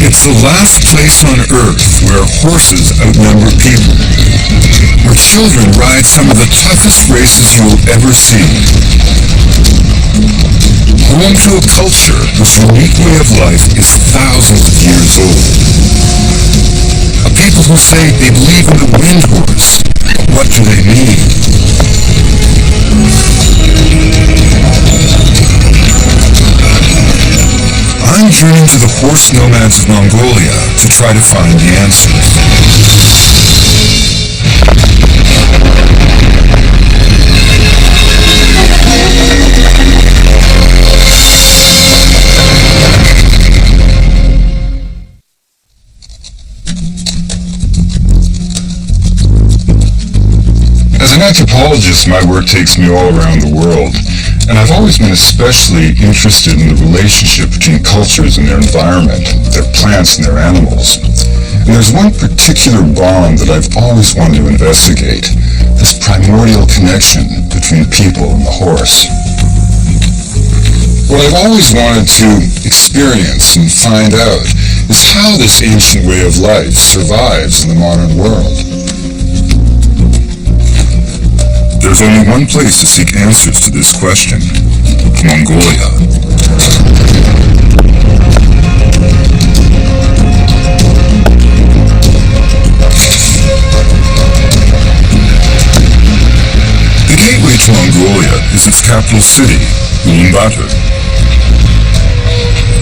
It's the last place on Earth where horses outnumber people, where children ride some of the toughest races you will ever see. Home to a culture whose unique way of life is thousands of years old. A people who say they believe in the wind horse. But what do they mean? I'm journeying to the horse nomads of Mongolia to try to find the answers. As an anthropologist, my work takes me all around the world, and I've always been especially interested in the relationship between cultures and their environment, their plants and their animals. And there's one particular bond that I've always wanted to investigate, this primordial connection between people and the horse. What I've always wanted to experience and find out is how this ancient way of life survives in the modern world. There's only one place to seek answers to this question: Mongolia. The gateway to Mongolia is its capital city, Ulaanbaatar.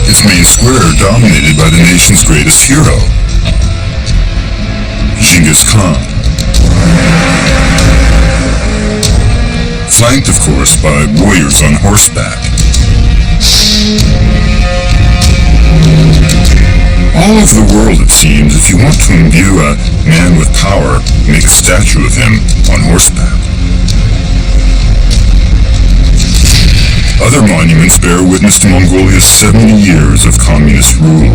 Its main square dominated by the nation's greatest hero, Genghis Khan. Flanked, of course, by warriors on horseback. All over the world, it seems, if you want to imbue a man with power, make a statue of him on horseback. Other monuments bear witness to Mongolia's 70 years of communist rule.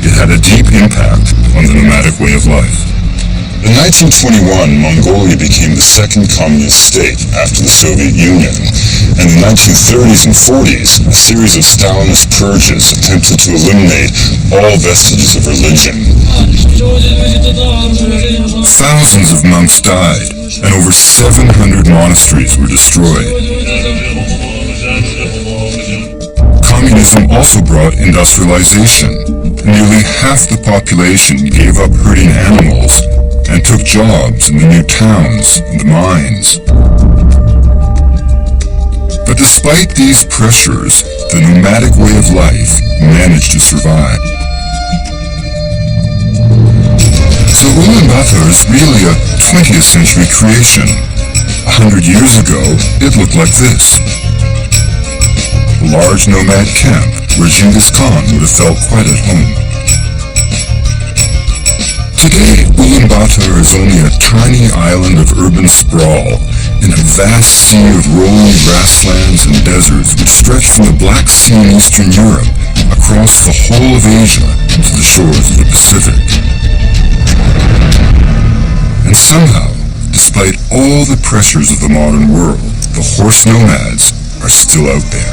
It had a deep impact on the nomadic way of life. In 1921, Mongolia became the second communist state after the Soviet Union, and in the 1930s and 40s, a series of Stalinist purges attempted to eliminate all vestiges of religion. Thousands of monks died, and over 700 monasteries were destroyed. Communism also brought industrialization. Nearly half the population gave up herding animals and took jobs in the new towns and the mines. But despite these pressures, the nomadic way of life managed to survive. So Ulaanbaatar is really a 20th century creation. 100 years ago, it looked like this. A large nomad camp where Genghis Khan would have felt quite at home. Today, Ulaanbaatar is only a tiny island of urban sprawl in a vast sea of rolling grasslands and deserts which stretch from the Black Sea in Eastern Europe across the whole of Asia to the shores of the Pacific. And somehow, despite all the pressures of the modern world, the horse nomads are still out there.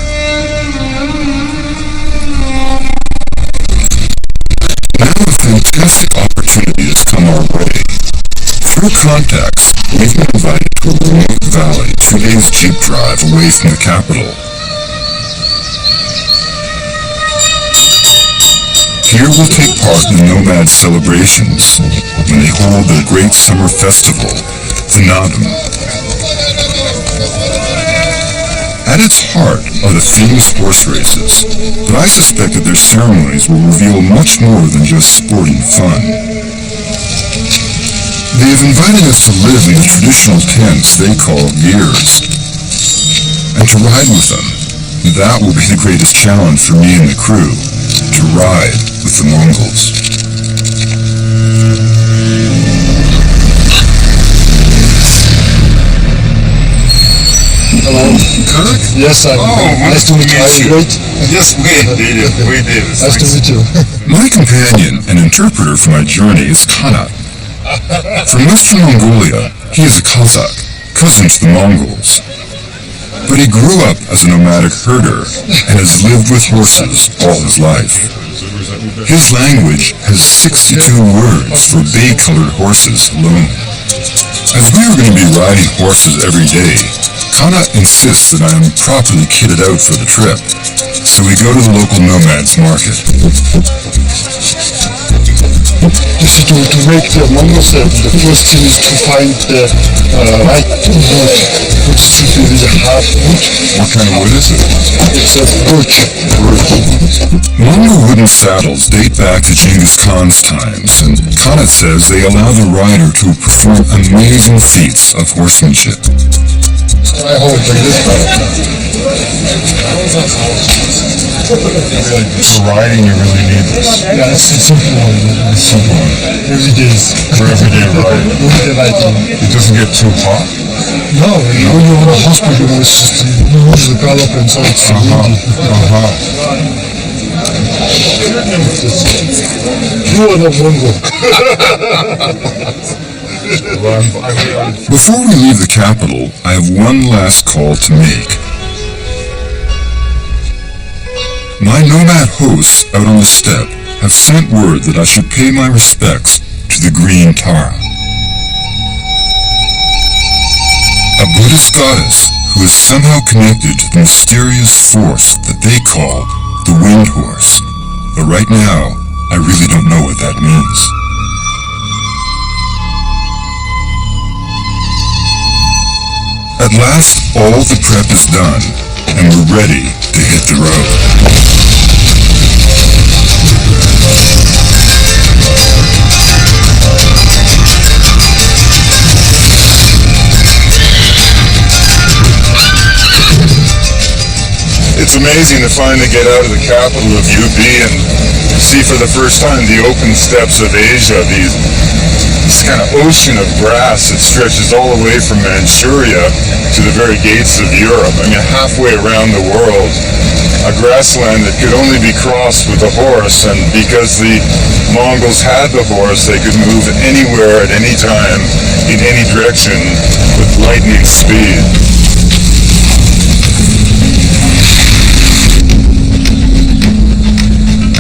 Now a fantastic opportunity has come our way. Through contacts, we've been invited to a remote valley 2 days jeep drive away from the capital. Here we'll take part in the nomad celebrations when they hold their great summer festival, the Nadam. At its heart are the famous horse races, but I suspect that their ceremonies will reveal much more than just sporting fun. They have invited us to live in the traditional tents they call gears, and to ride with them. That will be the greatest challenge for me and the crew, to ride with the Mongols. Hello. Kirk? Yes, I'm nice to meet you. Are you great? Yes, we did. Nice to meet you. My companion and interpreter for my journey is Kana. From Western Mongolia, he is a Kazakh, cousin to the Mongols. But he grew up as a nomadic herder and has lived with horses all his life. His language has 62 words for bay-colored horses alone. As we are going to be riding horses every day, Kana insists that I am properly kitted out for the trip, so we go to the local nomads market. To make the Mongols, the first thing is to find the right wood, which should be really hard wood. What kind of wood is it? It's a birch. Mongol wooden saddles date back to Genghis Khan's times, and Kana says they allow the rider to perform amazing feats of horsemanship. I hold like this. For riding, you really need this. Yeah, it's a simple one. It's simple one. Every day. For everyday riding. Everyday riding. It doesn't get too hot? No, when you're in a hospital, it's just you lose the gallop and so it's windy. You are not Mongol. Before we leave the capital, I have one last call to make. My nomad hosts out on the steppe have sent word that I should pay my respects to the Green Tara, a Buddhist goddess who is somehow connected to the mysterious force that they call the Wind Horse. But right now, I really don't know what that means. At last, all the prep is done, and we're ready to hit the road. It's amazing to finally get out of the capital of UP and see for the first time the open steppes of Asia, this kind of ocean of grass that stretches all the way from Manchuria to the very gates of Europe. I mean, halfway around the world, a grassland that could only be crossed with a horse, and because the Mongols had the horse, they could move anywhere at any time, in any direction, with lightning speed.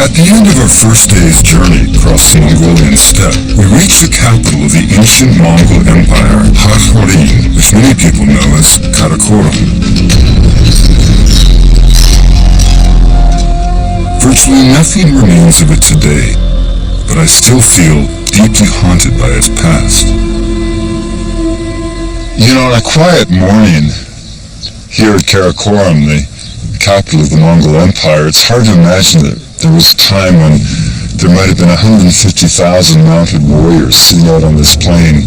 At the end of our first day's journey across the Mongolian steppe, we reach the capital of the ancient Mongol Empire, Karakorum, which many people know as Karakorum. Virtually nothing remains of it today, but I still feel deeply haunted by its past. You know, on a quiet morning here at Karakorum, the capital of the Mongol Empire, it's hard to imagine that there was a time when there might have been 150,000 mounted warriors sitting out on this plain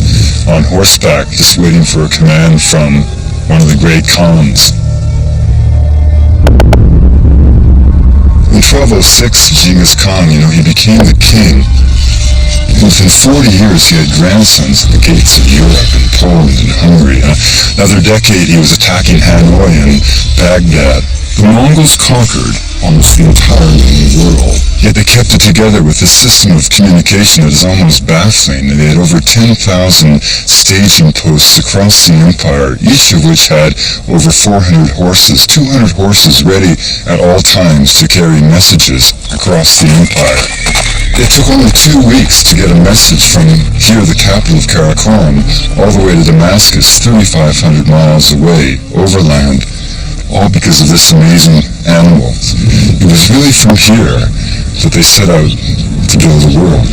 on horseback just waiting for a command from one of the great Khans. In 1206, Genghis Khan, he became the king. Within 40 years, he had grandsons at the gates of Europe and Poland and Hungary. Another decade, he was attacking Hanoi and Baghdad. The Mongols conquered almost the entire known world, yet they kept it together with a system of communication that is almost baffling. They had over 10,000 staging posts across the empire, each of which had over 400 horses, 200 horses ready at all times to carry messages across the empire. It took only 2 weeks to get a message from here, the capital of Karakorum, all the way to Damascus, 3,500 miles away, overland, all because of this amazing animal. It was really from here that they set out to build the world.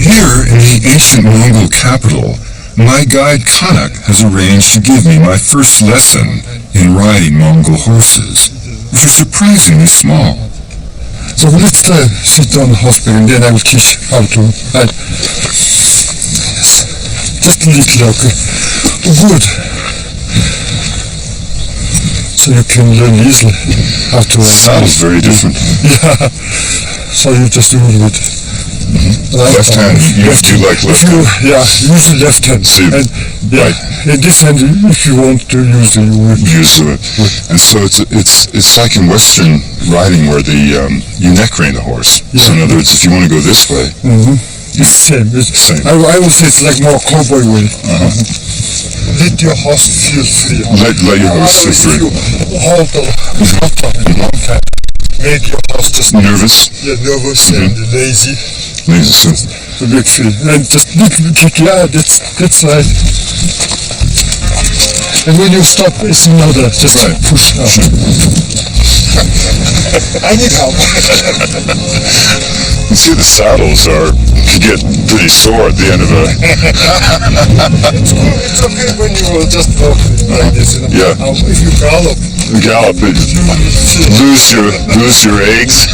Here in the ancient Mongol capital, my guide Kanak has arranged to give me my first lesson in riding Mongol horses, which are surprisingly small. So let's sit down the hospital and then I will teach how to ride. Just a little, okay. Good. So you can learn easily how to ride. Sounds very different. Yeah. So you just do it with left hand. You have to like left hand. Yeah, use the left hand. So and right. In this hand, if you want to use it, you will use it. And so it's like in Western riding where you neck rein the horse. Yeah. So in other words, if you want to go this way, It's same. Same. I would say it's like more cowboy way. Let your horse feel free. Let your horse feel free. You hold the halter a long time. Make your horse just nervous. Yeah, nervous and lazy. Lazy. To make free. And just little kick. Yeah, that's right. And when you stop, it's another. Just push up. I need help. You see, the saddles can get pretty sore at the end of a... It's okay when you will just walk like this. Yeah. If you gallop. Gallop, lose your eggs.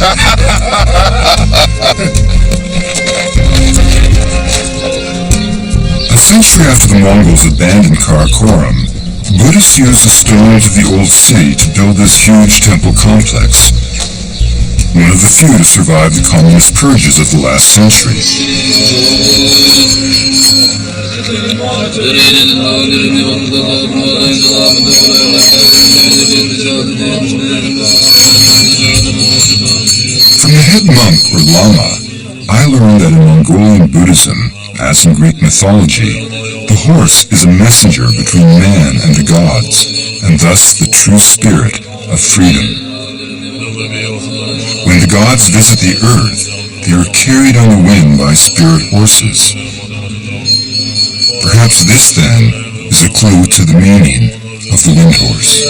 A century after the Mongols abandoned Karakoram, Buddhists used the stones of the old city to build this huge temple complex, one of the few to survive the communist purges of the last century. From the head monk, or lama, I learned that in Mongolian Buddhism, as in Greek mythology, the horse is a messenger between man and the gods, and thus the true spirit of freedom. When the gods visit the earth, they are carried on the wind by spirit horses. Perhaps this, then, is a clue to the meaning of the wind horse.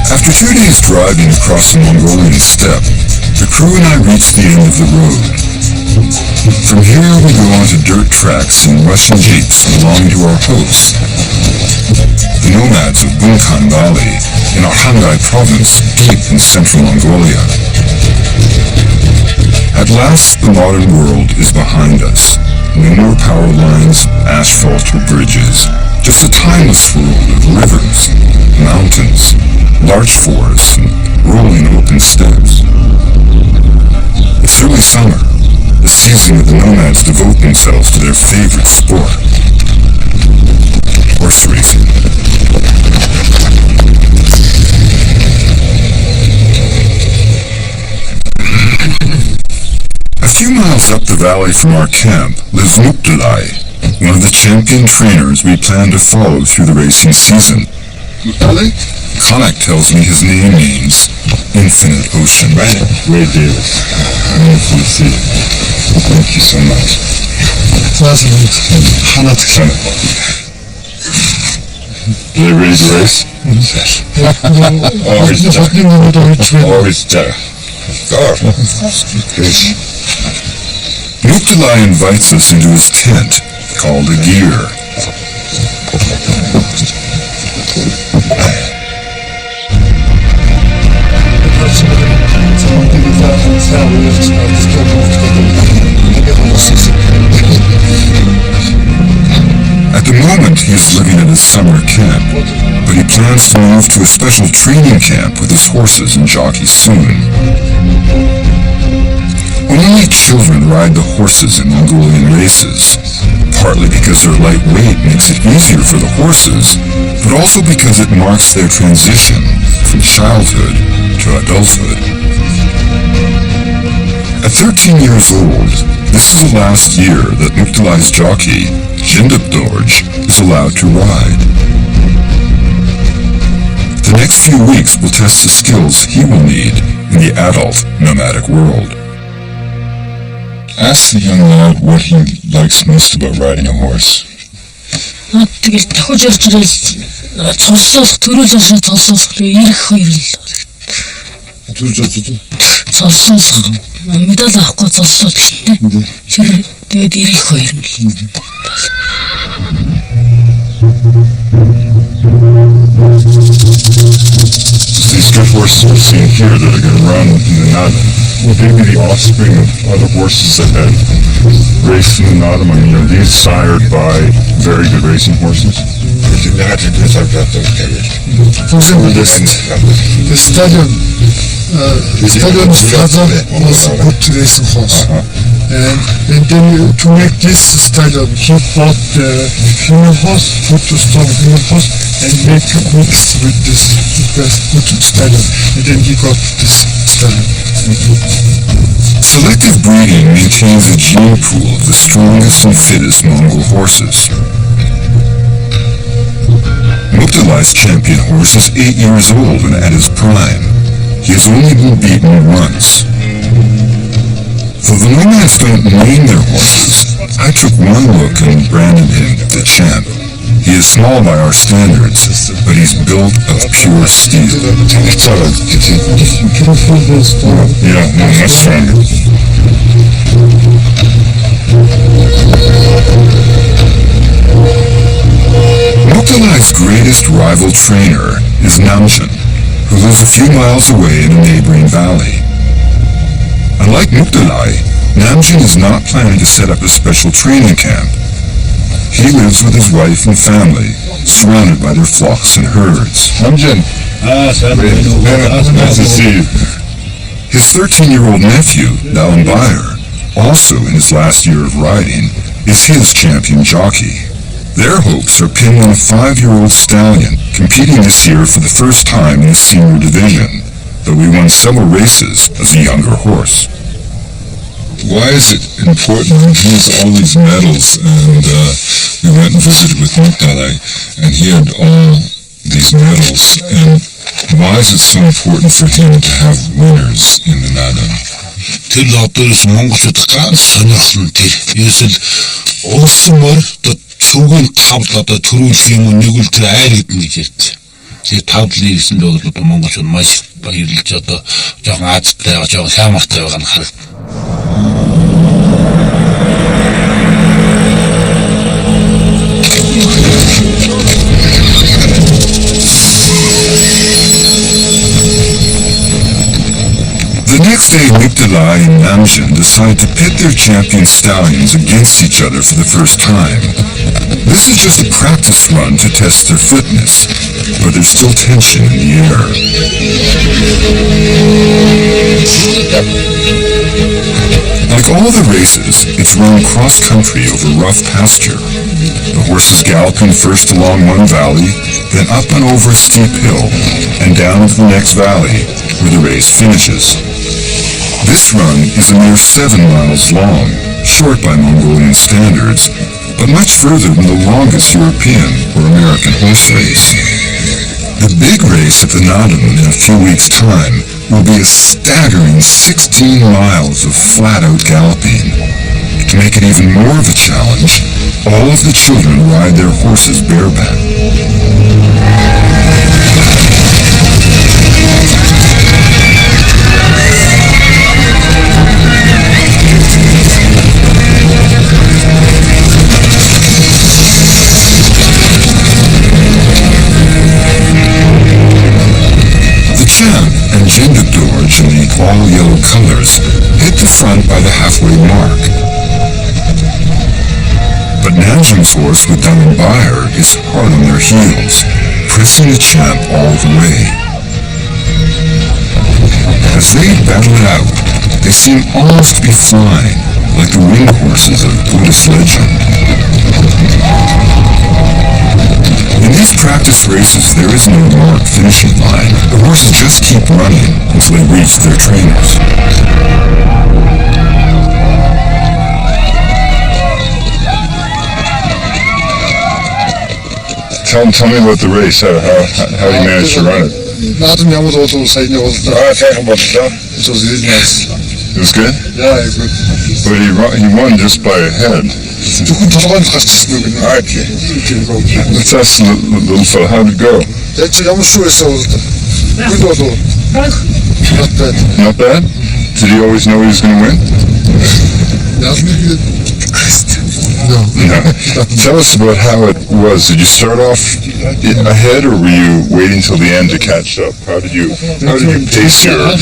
After 2 days driving across the Mongolian steppe, the crew and I reached the end of the road. From here we go onto dirt tracks in Russian jeeps belonging to our hosts, the nomads of Bunkan Valley in Arhangai province deep in central Mongolia. At last the modern world is behind us. No more power lines, asphalt or bridges, just a timeless world of rivers, mountains, larch forests, and rolling open steppes. It's early summer, the season that the nomads devote themselves to their favorite sport, horse racing. A few miles up the valley from our camp lives Mukdalai, one of the champion trainers we plan to follow through the racing season. Mukdalai? Konak tells me his name means infinite ocean. Right. Great deal. Wonderful to see. Thank you so much. Are they ready to race? Always Mukdalai invites us into his tent, called a gear. At the moment, he is living at his summer camp, but he plans to move to a special training camp with his horses and jockeys soon. Only children ride the horses in Mongolian races, partly because their light weight makes it easier for the horses, but also because it marks their transition from childhood to adulthood. At 13 years old, this is the last year that Mukdalai's jockey, Jindabdorj, is allowed to ride. The next few weeks will test the skills he will need in the adult nomadic world. Ask the young lad what he likes most about riding a horse. Тэгээд тохиж орж ирэл цолсоос төрөл оршин цолсоос ирэх хоёр л. Төрж очиж. Цолсоос медаль авахгүй цолсоод гэлтэй. Тэгээд ирэх хоёр нь л. These good horses we're seeing here that are going to run in the Nada, will they be the offspring of other horses that had raced in the Nada? I mean, are these sired by very good racing horses? For example, the stallion father was a good racing horse. And then to make this style of, he bought the human horse, put the strong human horse, and make a mix with this good style of, and then he got this style. Selective breeding maintains a gene pool of the strongest and fittest Mongol horses. Mukdalai's champion horse is 8 years old and at his prime. He has only been beaten once. Though the nomads don't name their horses, I took one look and branded him the champ. He is small by our standards, but he's built of pure steel. It's all right. Yeah, no, much stronger. Mukdalai's greatest rival trainer is Namjin, who lives a few miles away in a neighboring valley. Unlike Mukdalai, Namjin is not planning to set up a special training camp. He lives with his wife and family, surrounded by their flocks and herds. Namjin, nice to see you. His 13-year-old nephew, Dalin Bayer, also in his last year of riding, is his champion jockey. Their hopes are pinned on a 5-year-old stallion, competing this year for the first time in the senior division, though he won several races as a younger horse. Why is it important? He has all these medals, and we went and visited with Mukdalai, and he had all these medals, and why is it so important for him to have winners in the Nadam? Тэр одоос монголчууд ганц сонирхол нь тэр. Ерөөсөл улсын мөр цүгэн тавл одоо төрүүлэх юм уу нэг үл тэр айр гэдэн гэж ярьдаг. Тэр тавлын ирсэн бол одоо монголчууд маш баярлж одоо жоохон Азтай жоохон хямартай байгаа нь харагдав. The next day, Mukdalai and Namjin decide to pit their champion stallions against each other for the first time. This is just a practice run to test their fitness, but there's still tension in the air. Like all the races, it's run cross-country over rough pasture. The horses galloping first along one valley, then up and over a steep hill, and down to the next valley, where the race finishes. This run is a mere 7 miles long, short by Mongolian standards, but much further than the longest European or American horse race. The big race at the Nadam in a few weeks' time will be a staggering 16 miles of flat-out galloping. To make it even more of a challenge, all of the children ride their horses bareback. Champ and Jinduk Dorj in the all-yellow colors hit the front by the halfway mark. But Namjin's horse with Dalin Bayer is hard on their heels, pressing the Champ all the way. As they battle it out, they seem almost to be flying, like the winged horses of Buddhist legend. In these practice races, there is no marked finishing line. The horses just keep running until they reach their trainers. Tell me about the race. How you managed to run it? It was really nice. It was good? Yeah, it was good. But he won just by a head. Let's ask the little fellow, how'd it go? Not bad. Not bad? Did he always know he was going to win? No. Tell us about how it was. Did you start off ahead, or were you waiting till the end to catch up? How did you pace your run?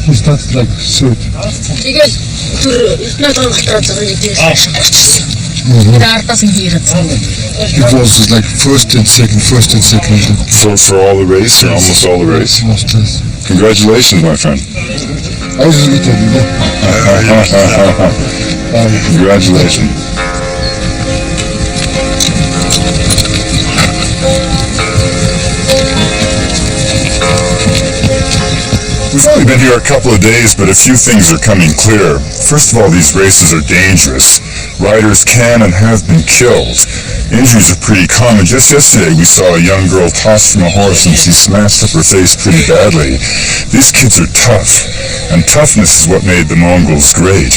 He started like so. Тэр ардаас ингэ ирсэн. It was like first and second. For all the race, or almost all the race? Almost, yes. Congratulations, my friend. I was a little Congratulations. We've only been here a couple of days, but a few things are coming clear. First of all, these races are dangerous. Riders can and have been killed. Injuries are pretty common. Just yesterday, we saw a young girl tossed from a horse and she smashed up her face pretty badly. These kids are tough, and toughness is what made the Mongols great.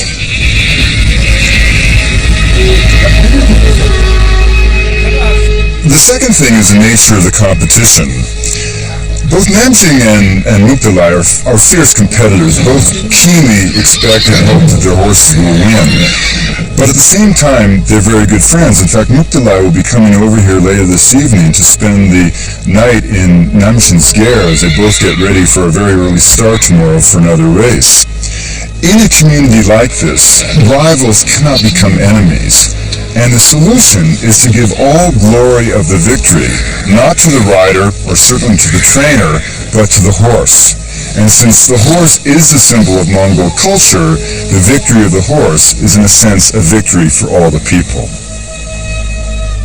The second thing is the nature of the competition. Both Namjing and Mukdalai are fierce competitors. Both keenly expect and hope that their horses will win. But at the same time, they're very good friends. In fact, Mukdalai will be coming over here later this evening to spend the night in Namjing's Gare as they both get ready for a very early start tomorrow for another race. In a community like this, rivals cannot become enemies. And the solution is to give all glory of the victory, not to the rider or certainly to the trainer, but to the horse. And since the horse is the symbol of Mongol culture, the victory of the horse is in a sense a victory for all the people.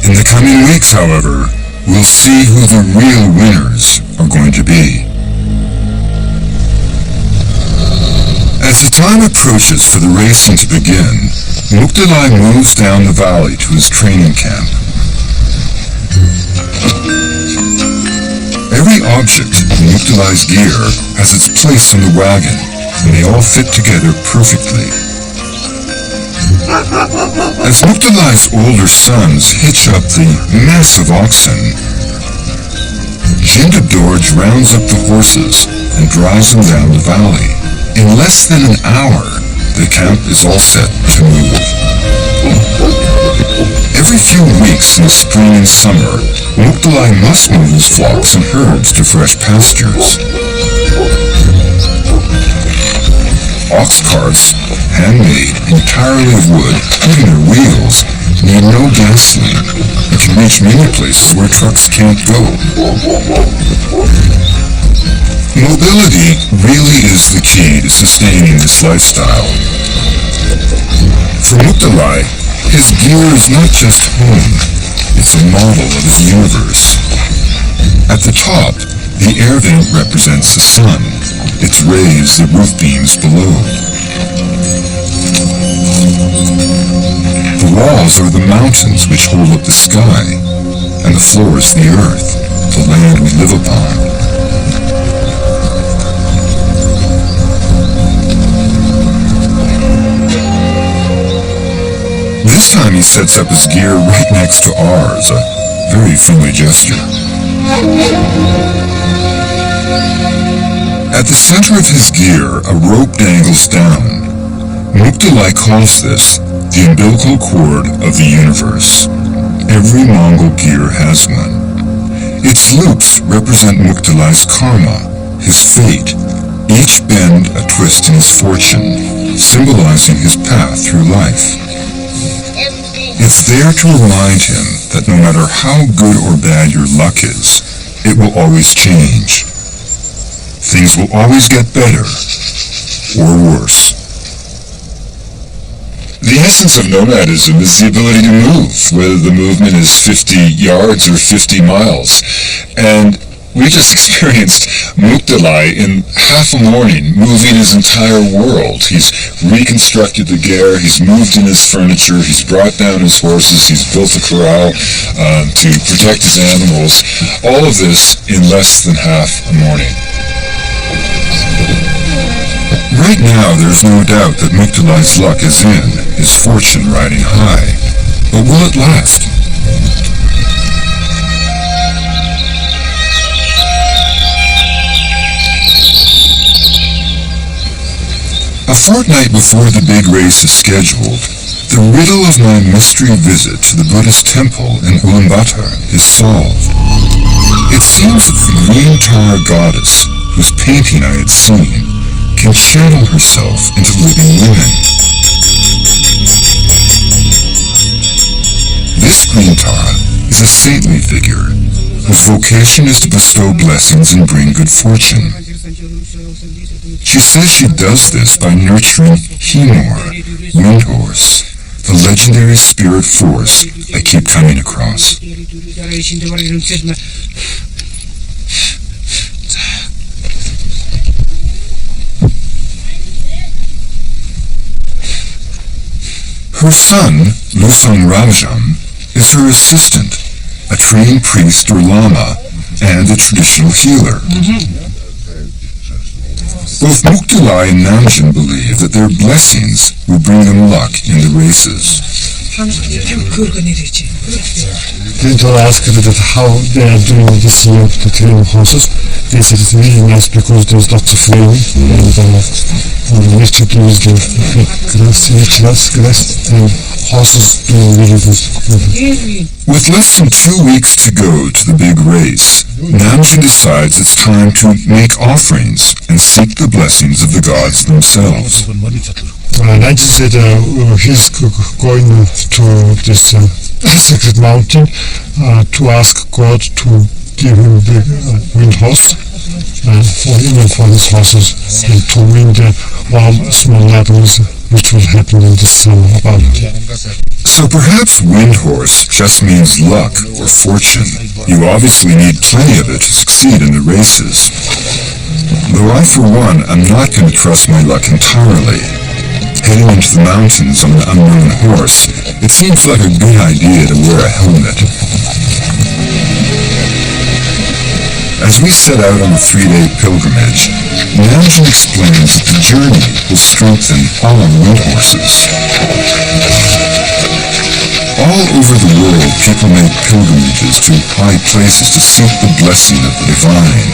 In the coming weeks, however, we'll see who the real winners are going to be. As the time approaches for the racing to begin, Mukdalai moves down the valley to his training camp. Every object in Mukdalai's gear has its place on the wagon, and they all fit together perfectly. As Mukdalai's older sons hitch up the massive oxen, Jinda Dorj rounds up the horses and drives them down the valley. In less than an hour, the camp is all set to move. Every few weeks in the spring and summer, Mukdalai must move his flocks and herds to fresh pastures. Ox carts, handmade entirely of wood, even their wheels, need no gasoline and can reach many places where trucks can't go. Mobility really is the key to sustaining this lifestyle. For Mukdalai, his gear is not just home, it's a model of his universe. At the top, the air vent represents the sun. Its rays the roof beams below. The walls are the mountains which hold up the sky, and the floor is the earth, the land we live upon. This time he sets up his gear right next to ours, a very friendly gesture. At the center of his gear, a rope dangles down. Mukdalai calls this the umbilical cord of the universe. Every Mongol gear has one. Its loops represent Mukdalai's karma, his fate, each bend a twist in his fortune, symbolizing his path through life. It's there to remind him that no matter how good or bad your luck is, it will always change. Things will always get better, or worse. The essence of nomadism is the ability to move, whether the movement is 50 yards or 50 miles. And we just experienced Mukdalai in half a morning moving his entire world. He's reconstructed the Gare, he's moved in his furniture, he's brought down his horses, he's built a corral to protect his animals. All of this in less than half a morning. Right now, there's no doubt that Mukdalai's luck is in, his fortune riding high. But will it last? A fortnight before the big race is scheduled, the riddle of my mystery visit to the Buddhist temple in Ulaanbaatar is solved. It seems that the green tar goddess, whose painting I had seen, can channel herself into living women. Tara is a saintly figure whose vocation is to bestow blessings and bring good fortune. She says she does this by nurturing Hemor, Windhorse, the legendary spirit force I keep coming across. Her son, Lusang Rajan, is her assistant, a trained priest or lama, and a traditional healer. Both Muktilai and Namjin believe that their blessings will bring them luck in the races. Then to ask that how they are doing this year with the training horses. They said it's really nice because there's lots of rain and nature gives the grass and horses do really good. With less than 2 weeks to go to the big race, Namjin decides it's time to make offerings and seek the blessings of the gods themselves. Namjin said he's going to this sacred mountain to ask God to give him the wind horse or even for his horses and to win the all small levels which will happen in this summer about it. So perhaps wind horse just means luck or fortune. You obviously need plenty of it to succeed in the races. Though I, for one, am not going to trust my luck entirely. Heading into the mountains on an unknown horse, it seems like a good idea to wear a helmet. As we set out on a 3-day pilgrimage, Namjin explains that the journey will strengthen all wind horses. All over the world, people make pilgrimages to high places to seek the blessing of the divine.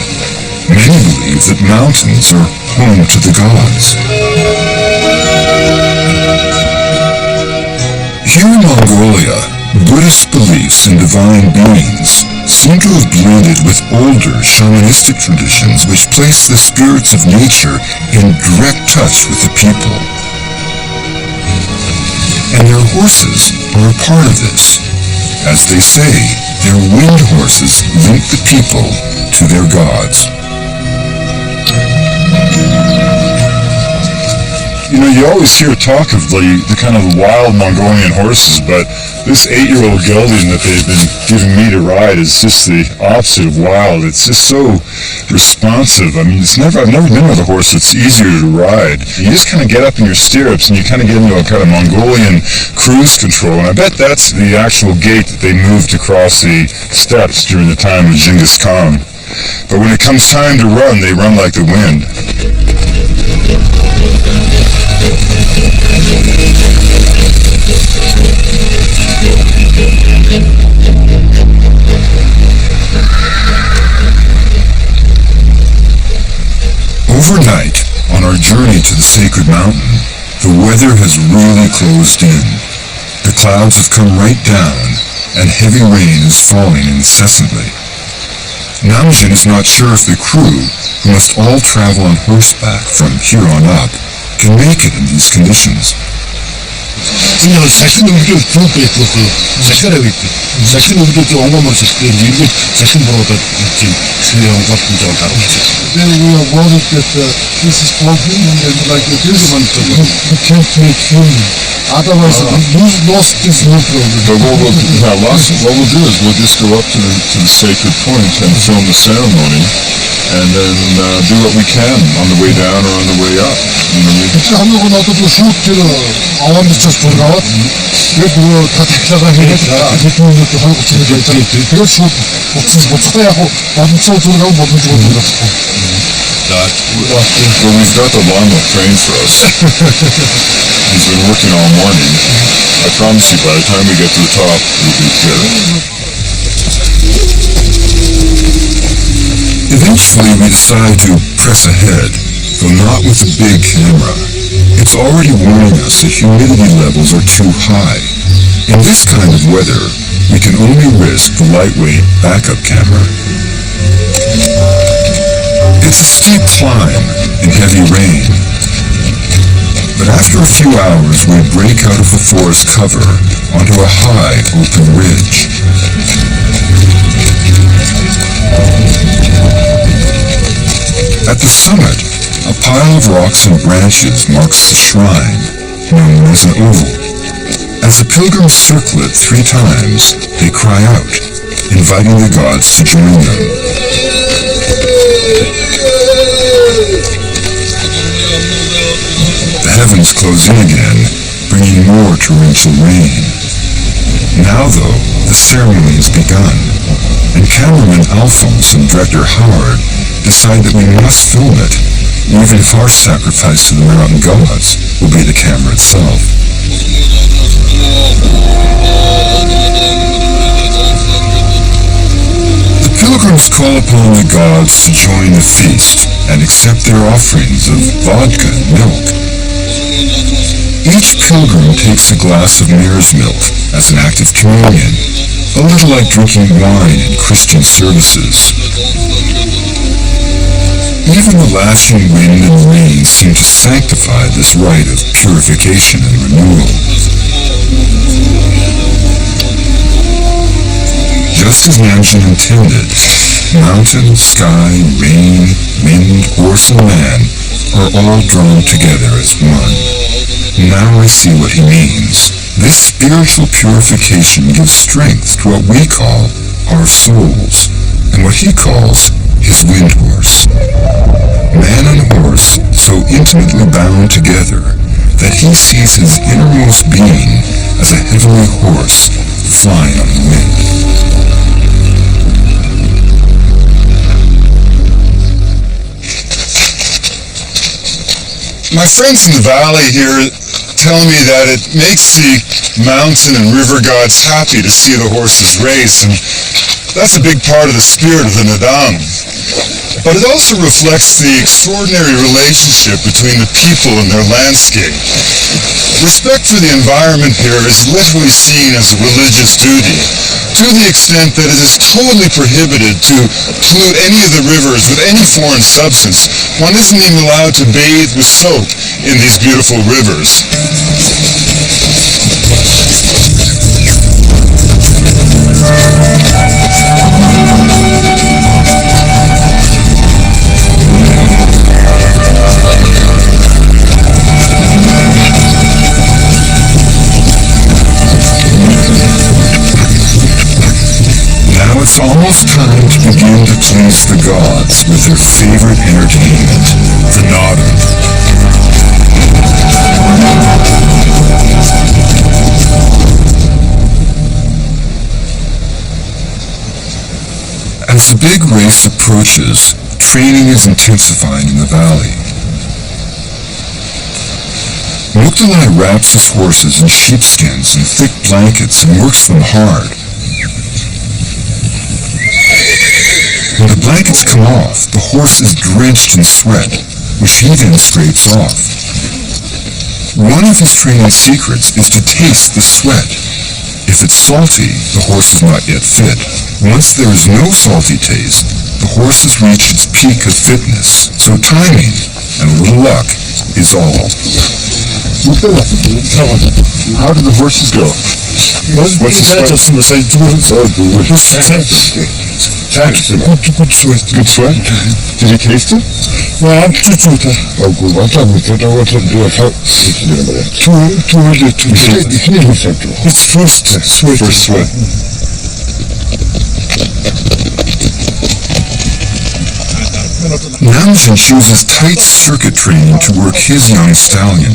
Many believe that mountains are home to the gods. Here in Mongolia, Buddhist beliefs in divine beings seem to have blended with older shamanistic traditions which place the spirits of nature in direct touch with the people. And their horses are a part of this. As they say, their wind horses link the people to their gods. You know, you always hear talk of the kind of wild Mongolian horses, but this 8-year-old gelding that they've been giving me to ride is just the opposite of wild. It's just so responsive. I mean, I've never been with a horse that's easier to ride. You just kind of get up in your stirrups and you kind of get into a kind of Mongolian cruise control, and I bet that's the actual gait that they moved across the steppes during the time of Genghis Khan. But when it comes time to run, they run like the wind. Overnight, on our journey to the sacred mountain, the weather has really closed in. The clouds have come right down, and heavy rain is falling incessantly. Namjin is not sure if the crew, who must all travel on horseback from here on up, can make it in these conditions. Sahil өвдөд зүг байдаг хөө сахиараа байдаг. Сахин өвдөд онгомор шилтэй нийлээд сахин бороод тийм сэрээ онгоолтон жоо гаргаж. Then we are worried that this is broken and like it is one we can't make film. Otherwise we lost this no problem. But what we'll do is we'll just go up to the sacred point and film the ceremony, and then do what we can on the way down or on the way up. You know, 한국은 어떻게 슈트를 아원리처스 돌아왔 그리고 tatlaga хийгээд хэдэн минут хойгоч хийж байгаа. Тэгээд шууд буцаа яг онцоо зураг боломжгүй байна. Well, we've got the llama trained for us. He's been working all morning. I promise you, by the time we get to the top, we'll be clear. Eventually, we decide to press ahead, though not with a big camera. It's already warning us that humidity levels are too high. In this kind of weather, we can only risk the lightweight backup camera. It's a steep climb in heavy rain. But after a few hours, we break out of the forest cover onto a high, open ridge. At the summit, a pile of rocks and branches marks the shrine, known as an oval. As the pilgrims circle it 3 times, they cry out, inviting the gods to join them. The heavens close in again, bringing more torrential rain. Now, though, the ceremony has begun, and cameraman Alphonse and director Howard decide that we must film it, even if our sacrifice to the mountain gods will be the camera itself. The pilgrims call upon the gods to join the feast and accept their offerings of vodka and milk. Each pilgrim takes a glass of mare's milk as an act of communion, a little like drinking wine in Christian services. Even the lashing wind and rain seem to sanctify this rite of purification and renewal. Just as Nanjin intended, mountain, sky, rain, wind, horse, and man are all drawn together as one. Now I see what he means. This spiritual purification gives strength to what we call our souls, and what he calls his wind horse. Man and horse so intimately bound together that he sees his innermost being as a heavenly horse flying on the wind. My friends in the valley here tell me that it makes the mountain and river gods happy to see the horses race, and that's a big part of the spirit of the Nadam. But it also reflects the extraordinary relationship between the people and their landscape. Respect for the environment here is literally seen as a religious duty, to the extent that it is totally prohibited to pollute any of the rivers with any foreign substance. One isn't even allowed to bathe with soap in these beautiful rivers. It's almost time to begin to please the gods with their favorite entertainment, the Nada. As the big race approaches, training is intensifying in the valley. Mukdalai wraps his horses in sheepskins and thick blankets and works them hard. When the blankets come off, the horse is drenched in sweat, which he then scrapes off. One of his training secrets is to taste the sweat. If it's salty, the horse is not yet fit. Once there is no salty taste, the horse has reached its peak of fitness, so timing and a little luck is all. How do the horses go? What's the sweat? Good sweat? Did you taste it? Well, I'm too good. Oh, good. I thought we could do it. Too early to do. It's first sweat. First sweat. Nanjin chooses tight circuit training to work his young stallion,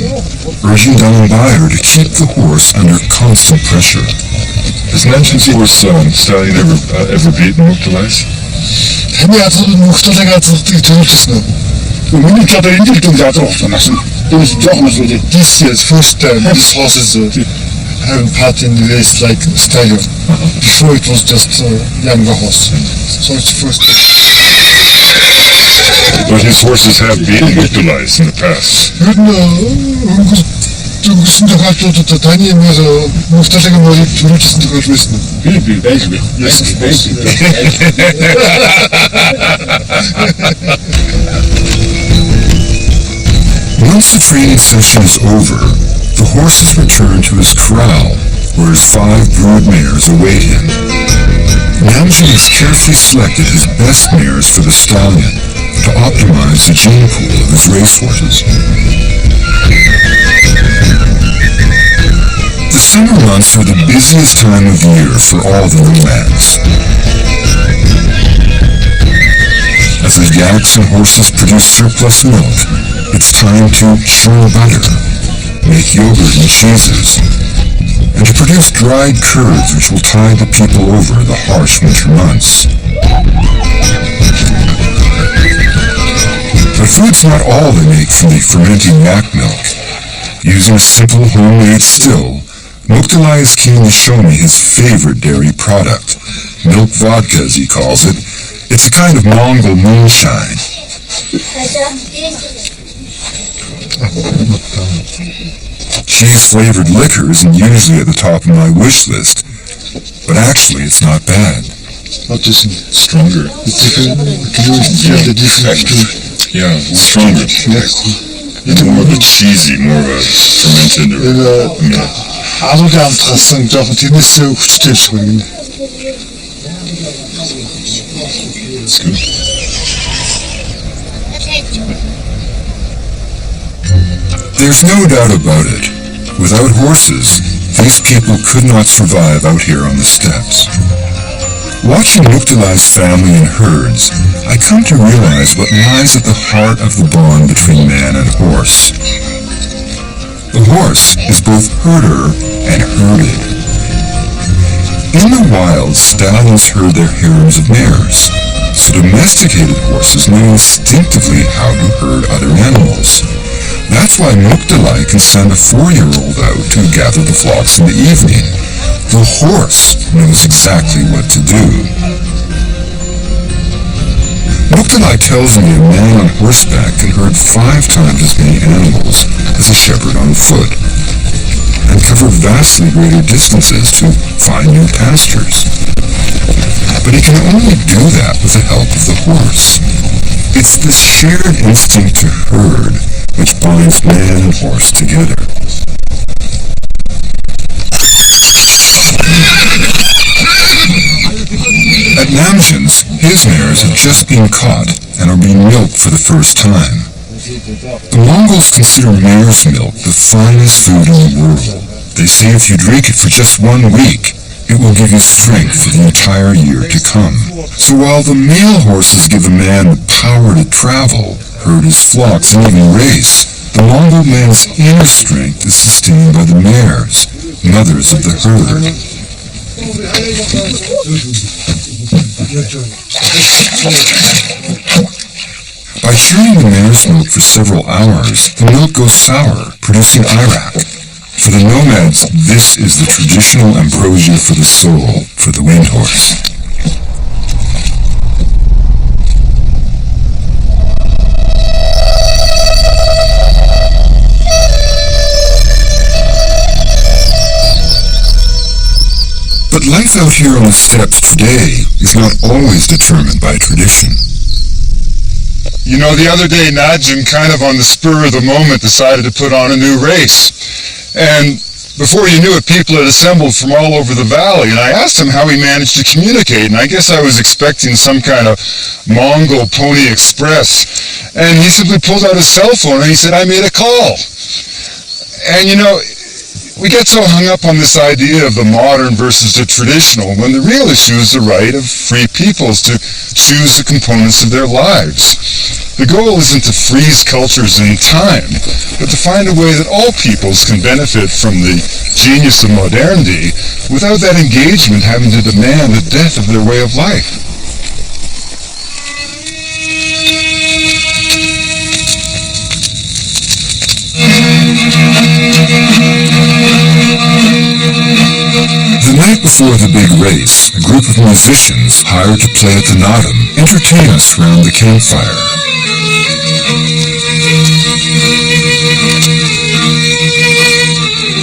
urging Dalambayar to keep the horse under constant pressure. Has Nanjin's horse stallion ever beaten Mukdalai's? Таны язгууд Мукдалайгаа зүгтгийг төлөвлөсөн үү? Миний ч одоо энэ жил дүн язгууд болсон юм. This job is this year's first time this horse is having part in the race like stallion. Before it was just a younger horse. So it's first time. But his horses have beaten Mukdalai's in the past. өнгөрсөн тохиолдлуудад таны Мукдалайгийн морийг төлөвлөсөн тохиол байсан уу? Би байсан. Once the training session is over, the horses return to his corral, where his 5 brood mares await him. Namjin has carefully selected his best mares for the stallion to optimize the gene pool of his racehorses. The summer months are the busiest time of year for all the nomads. As the yaks and horses produce surplus milk, it's time to churn butter, make yogurt and cheeses, and to produce dried curds which will tide the people over the harsh winter months. But food's not all they make from the fermenting yak milk. Using a simple homemade still, Muktalai is keen to show me his favorite dairy product, milk vodka as he calls it. It's a kind of Mongol moonshine. Cheese-flavored liquor isn't usually at the top of my wish list, but actually it's not bad. Not just stronger. Yeah, stronger. It's more of a cheesy, more of a fermented Алуугийн амт гасан жоохон тэрнээсээ хүчтэй биш байна. It's good. There's no doubt about it. Without horses, these people could not survive out here on the steppes. Watching Muktalai's family and herds, I come to realize what lies at the heart of the bond between man and horse. The horse is both herder and herded. In the wild, stallions herd their harems of mares, so domesticated horses know instinctively how to herd other animals. That's why Muktalai can send a 4-year-old out to gather the flocks in the evening. The horse knows exactly what to do. Muktalai tells me a man on horseback can herd 5 times as many animals as a shepherd on foot, and cover vastly greater distances to find new pastures. But he can only do that with the help of the horse. It's this shared instinct to herd which binds man and horse together. At Namjin's, his mares have just been caught and are being milked for the first time. The Mongols consider mare's milk the finest food in the world. They say if you drink it for just 1 week, it will give you strength for the entire year to come. So while the male horses give a man the power to travel, herd his flocks, and even race, the Mongol man's inner strength is sustained by the mares, mothers of the herd. By churning the mare's milk for several hours, the milk goes sour, producing arak. For the nomads, this is the traditional ambrosia for the soul, for the wind horse. But life out here on the steppes today is not always determined by tradition. You know, the other day, Najim kind of on the spur of the moment decided to put on a new race. And before you knew it, people had assembled from all over the valley. And I asked him how he managed to communicate. And I guess I was expecting some kind of Mongol Pony Express. And he simply pulled out his cell phone and he said, "I made a call." And you know, we get so hung up on this idea of the modern versus the traditional, when the real issue is the right of free peoples to choose the components of their lives. The goal isn't to freeze cultures in time, but to find a way that all peoples can benefit from the genius of modernity without that engagement having to demand the death of their way of life. The night before the big race, a group of musicians hired to play at the Nadam entertain us round the campfire.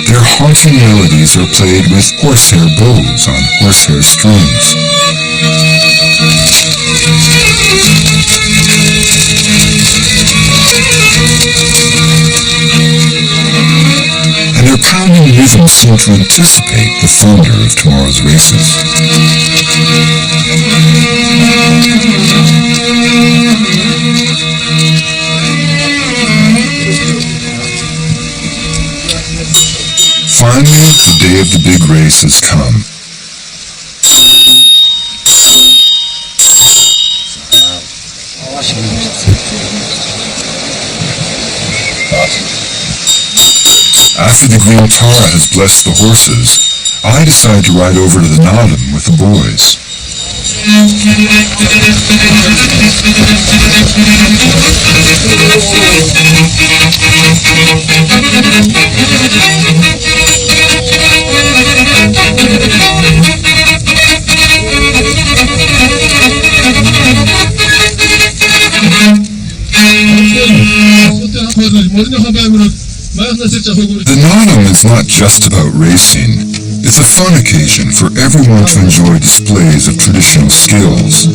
Their haunting melodies are played with horsehair bows on horsehair strings. And they're pounding even seem to anticipate the thunder of tomorrow's races. Finally, the day of the big race has come. After the green Tara has blessed the horses, I decide to ride over to the Nodam with the boys. The Nodam is not just about racing. It's a fun occasion for everyone to enjoy displays of traditional skills.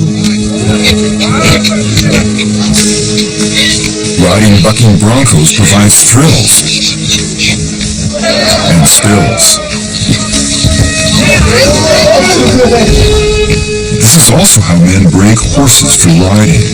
Riding bucking broncos provides thrills and spills. This is also how men break horses for riding.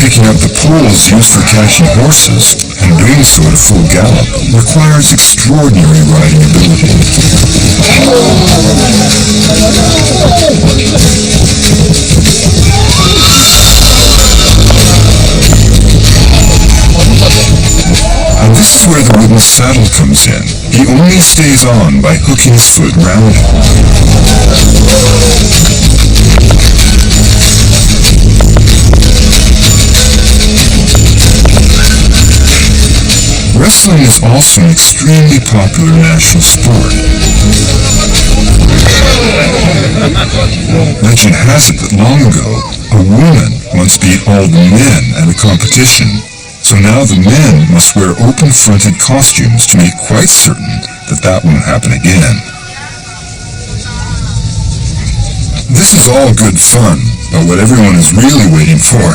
Picking up the poles used for catching horses and doing so at a full gallop requires extraordinary riding ability. And this is where the wooden saddle comes in. He only stays on by hooking his foot round it. Wrestling is also an extremely popular national sport. Legend has it that long ago, a woman once beat all the men at a competition, so now the men must wear open-fronted costumes to make quite certain that that won't happen again. This is all good fun, but what everyone is really waiting for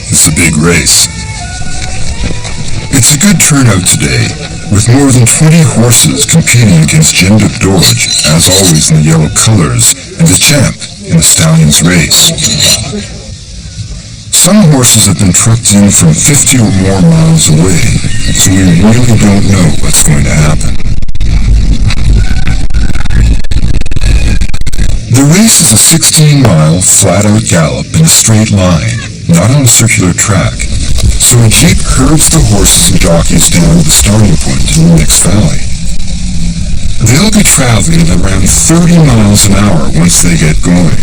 is the big race. It's a good turnout today, with more than 20 horses competing against Jinduk Dorj, as always in the yellow colors, and the champ in the stallion's race. Some horses have been trucked in from 50 or more miles away, so we really don't know what's going to happen. The race is a 16-mile flat-out gallop in a straight line, not on a circular track. So a jeep herds the horses and jockeys down to the starting point in the next valley. They'll be traveling at around 30 miles an hour once they get going.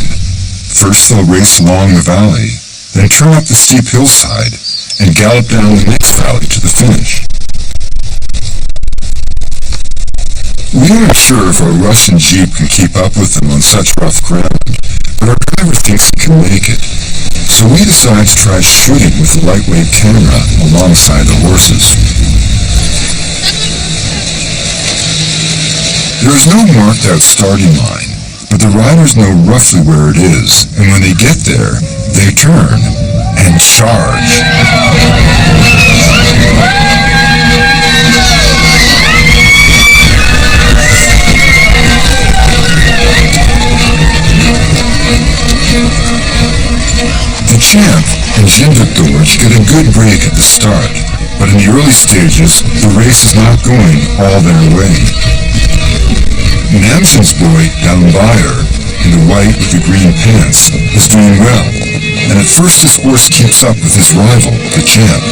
First they'll race along the valley, then turn up the steep hillside, and gallop down the next valley to the finish. We aren't sure if our Russian jeep can keep up with them on such rough ground, but our driver thinks he can make it. So we decide to try shooting with a lightweight camera alongside the horses. There is no marked out starting line, but the riders know roughly where it is, and when they get there, they turn and charge. The champ and Jinduk Dorj get a good break at the start, but in the early stages, the race is not going all their way. Namsen's boy, Dalmbayer, in the white with the green pants, is doing well, and at first his horse keeps up with his rival, the champ.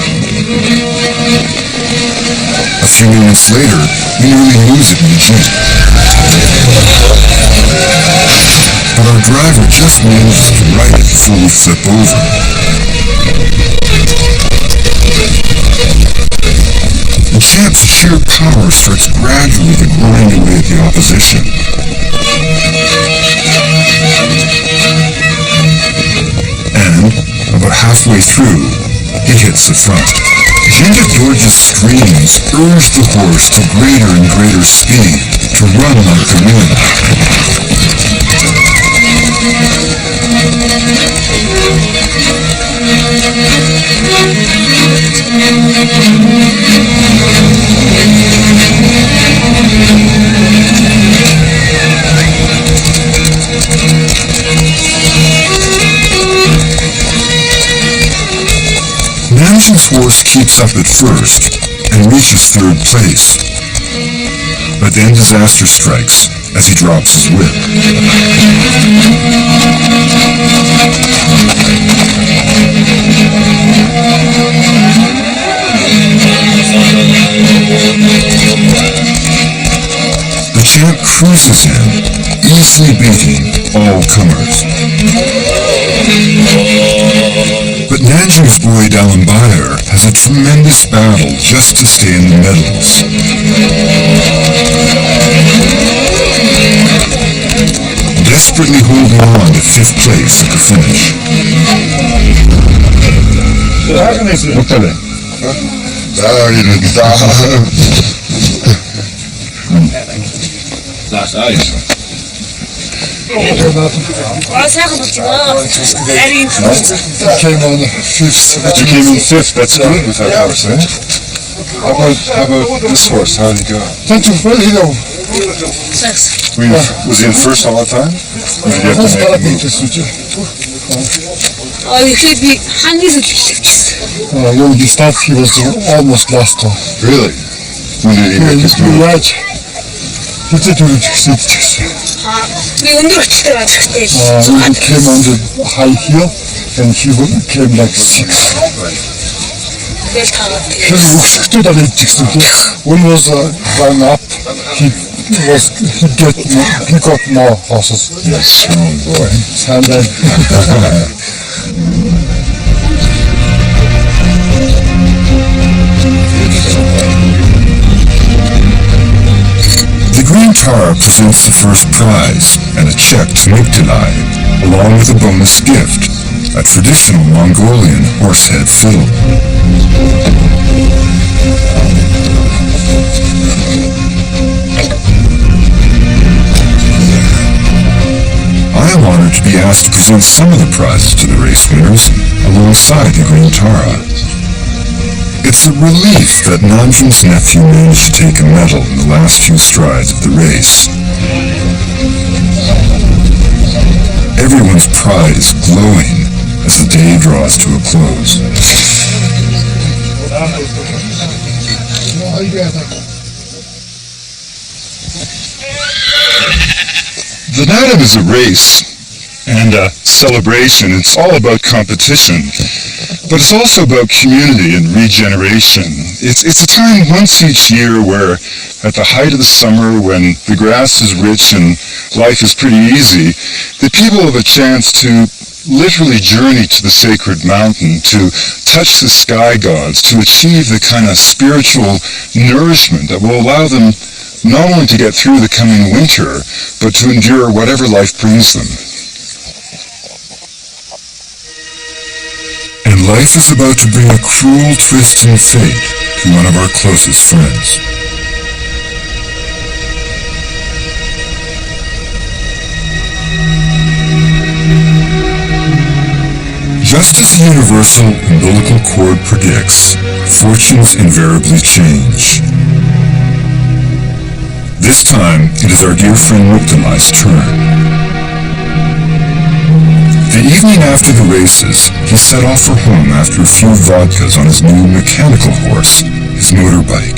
A few minutes later, we nearly lose it in the jeep. But our driver just manages to right it before we flip over. The champ's sheer power starts gradually to grind away at the opposition. And, about halfway through, he hits the front. Jinduk Dorj's screams urge the horse to greater and greater speed, to run like the wind. Nanjing's horse keeps up at first and reaches third place. But then disaster strikes as he drops his whip. The champ cruises in, easily beating all comers. But Nanjing's boy Dalambayar has a tremendous battle just to stay in the medals. Desperately holding on to 5th place at the finish. Сайхан болж байна. Арийн Came on 5th. You came in 5th, that's good with that horse, eh? How about this horse, how did he go? Thank you, well, you know, Was he in first all the time? Or did you have that's to what I make a think move? is ихэд би хамгийн сэтгэлжсэн. when he started, he was almost last time. Really? When did he make his move? Right. He did do it. Би өндөр өчтэй байж хэрэгтэй. When he came on the high heel, and he came like 6. Тэгэл таагаад. Өсөлтөд орж ирсэн тийм. When was going up, he got more horses. Yes, strong boy. And then The Green Tar presents the first prize and a check to Muktilai, along with a bonus gift, a traditional Mongolian horsehead fiddle. I am honored to be asked to present some of the prizes to the race winners alongside the Green Tara. It's a relief that Nanjing's nephew managed to take a medal in the last few strides of the race. Everyone's pride is glowing as the day draws to a close. The Native is a race and a celebration. It's all about competition, but it's also about community and regeneration. It's a time once each year where, at the height of the summer, when the grass is rich and life is pretty easy, the people have a chance to literally journey to the sacred mountain, to touch the sky gods, to achieve the kind of spiritual nourishment that will allow them not only to get through the coming winter, but to endure whatever life brings them. And life is about to bring a cruel twist in fate to one of our closest friends. Just as the universal umbilical cord predicts, fortunes invariably change. This time, it is our dear friend Muktilai's turn. The evening after the races, he set off for home after a few vodkas on his new mechanical horse, his motorbike.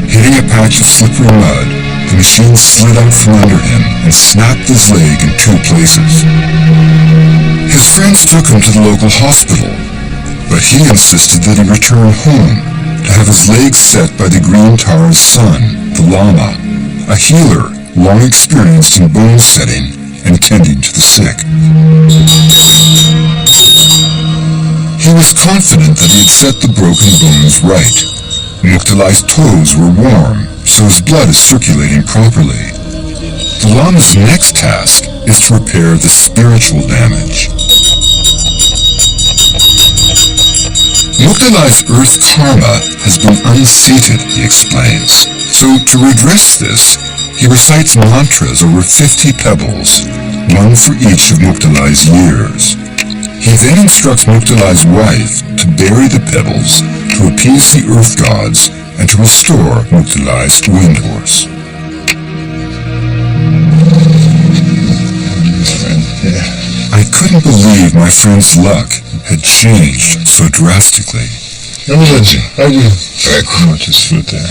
Hitting a patch of slippery mud, the machine slid out from under him and snapped his leg in 2 places. His friends took him to the local hospital, but he insisted that he return home to have his legs set by the Green Tar's son, the Lama, a healer long experienced in bone setting and tending to the sick. He was confident that he had set the broken bones right. Muktilai's toes were warm, so his blood is circulating properly. The Lama's next task is to repair the spiritual damage. Muktilai's earth karma has been unseated, he explains. So to redress this, he recites mantras over 50 pebbles, one for each of Muktilai's years. He then instructs Muktalai's wife to bury the pebbles, to appease the earth gods, and to restore Muktalai's wind horse. I couldn't believe my friend's luck had changed so drastically. 아이고, Just foot there.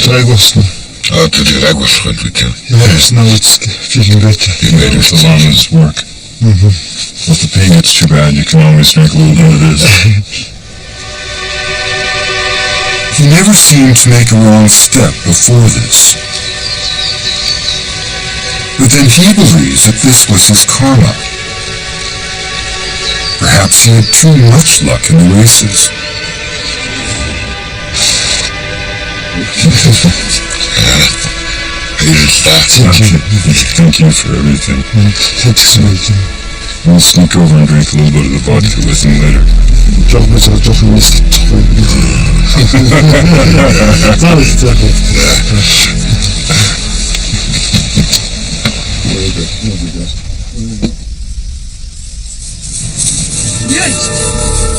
драйгосна. To the Lagos country. Yes, now it's feeling better. You made it. The llama's work. Well, if the pain gets too bad, you can always drink a little bit of this. He never seemed to make a wrong step before this. But then he believes that this was his karma. Perhaps he had too much luck in the races. Thank you for everything. Thank you so much. We'll sneak over and drink a little bit of the vodka with him later. 조금 미스터.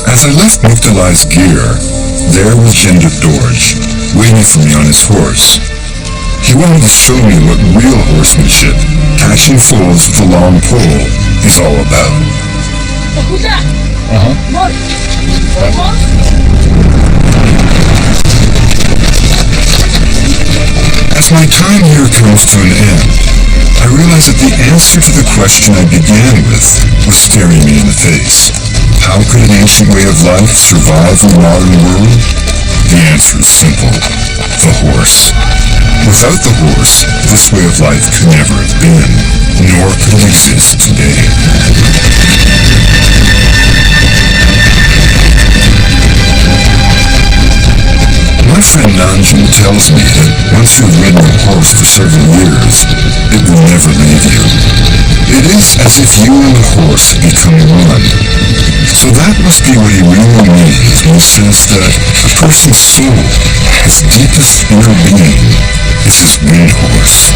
As I left Muktalai's gear, there was Jendrik Dorj, waiting for me on his horse. He wanted to show me what real horsemanship, catching foals with a long pole, is all about. As my time here comes to an end, I realize that the answer to the question I began with was staring me in the face. How could an ancient way of life survive in the modern world? The answer is simple. The horse. Without the horse, this way of life could never have been, nor could it exist today. My friend Nanjun tells me that once you've ridden a horse for several years, it will never leave you. It is as if you and the horse become one. So that must be what he really means when he says that a person's soul, his deepest inner being, is his wind horse.